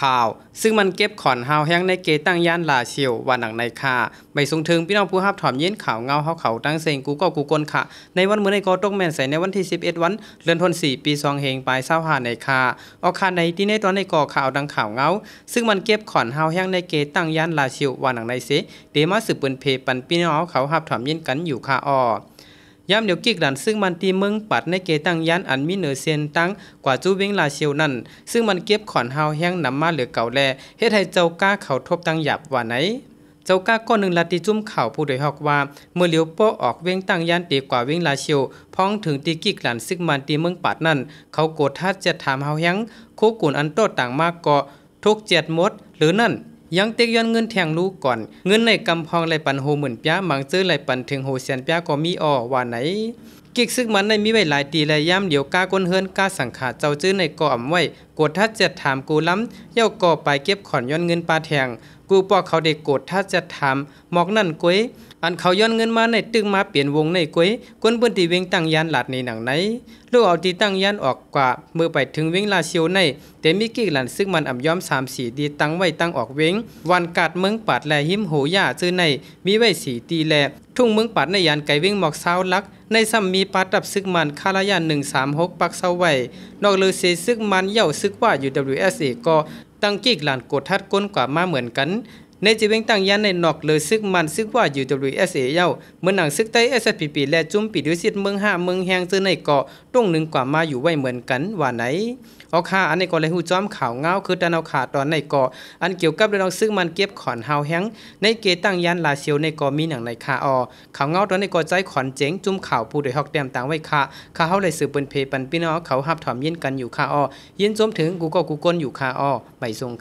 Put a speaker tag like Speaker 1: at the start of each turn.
Speaker 1: ข่าวซึ่งมันเก็บขอนเฮาแห้งในเกตั้งย่านลาเชียวว่าหนังในค่าไปส่งถึงพี่น้องผู้รับถอมเย็นข่าวเงาเฮาเขาตั้งเซงกูก็กูกลค่ะในวันมื้อในกอตกแม่นใส่ในวันที่11วันเดือนธันวาคมปี2เฮงปลาย25ในค่าออกค่าในที่ในตอนในกอข่าวดังข่าวเงาซึ่งมันเก็บขอนเฮาแห้งในเกตั้งย่านลาเชียวว่าหนังในเสเดมาสืบเปิ้นเพปันพี่น้องเขารับถอมเย็นกันอยู่ค่ะย้ำเดี๋ยวกิกดันซึ่งมันตีเมืองปัดในเกตั้งยันอันมีเหนือเซียนตั้งกว่าจูเวงลาเชียวนั่นซึ่งมันเก็บขอนเฮาแห้งนำมาเหลือเก่าแลเฮ็ดให้เจ้าก้าเขาทบตั้งหยับว่าไหนเจ้าก้าก้อนหนึ่งลาติจุ่มเข่าผู้โดยฮอกว่าเมื่อเลี้ยวโป้ออกเวงตั้งยันตีกว่าเวงลาเชียวพ้องถึงตีกิกดันซึ่งมันตีเมืองปัดนั่นเขาโกรธทัดจะถามเฮาแห้งโคกุนอันโตต่างมากก็ทุก7หมดหรือนั่นยังเต็กย้อนเงินแทงลูกก่อนเงินในกำพองไหลปันโหหมื่นปยามังซื้อไหลปันถึงโหแสนปยาก็มีว่าไหนกิกซึกมันในมีไว้หลายตีและย่ำเดี๋ยวกาก้นเฮิรนกาสังขาเจ้าจื้อในก่ออำไว้กดทัดจะถามกูล้ำเย่าก่อไปเก็บขอนย้อนเงินปลาแทงกูปอกเขาได้กดทัดจะถามหมอกนั่นก้วยอันเขาย้อนเงินมาในตึงมาเปลี่ยนวงในก้วยก้นเปิ้นตีเวงตั้งยานหลาดในหนังไหนลูกเอาตีตั้งยานออกกว่าเมื่อไปถึงเวงลาเชียวในแต่มีกิกหลันซึ่งมันอ่ำย้อม3-4ดีตั้งไว้ตั้งออกเวงวันกาดเมืองปัดแลหิมโหย่าจื้อในมีไว้4ตีแลทุ่งเมืองปัดในยานไก่เวงหมอกเศร้าลักในซ้ำมีปาดับซึกมันคาลายาน136ปักเศร้าไว้นอกเลยเสซึกมันเย่าซึกว่าอยู่ WSA ก็ตั้งกิกหลานกดทัดก้นกว่ามาเหมือนกันในจีเวงตั้งยันในนอกเลยซึกมันซึกว่าอยู่ WSA เย้าเมื่อหนังซึกใต้ SPP และจุ่มปิดด้วยสิทธิ์เมือง5เมืองแห่งซื้อในเกาะตรงหนึ่งกว่ามาอยู่ไว้เหมือนกันว่าไหนเอาค่าอันในเกาะเลยฮู้จ้อมข่าวเงาคือตะเอาขาตอนในเกาะอันเกี่ยวกับเรื่องซึกมันเก็บขอนเฮาแห้งในเกตั้งยันลาเซียวในเกาะมีหนังในข่าวเงาตอนในเกาะใจขอนเจ๋งจุ่มข่าวผู้โดยฮอกแต้มต่างไว้ข่าเฮาเลยสืบเปิ้นเพปันพี่น้องเขารับถอมยินกันอยู่ยินจมถึงกูก็กูก้นอยู่ไปส่ง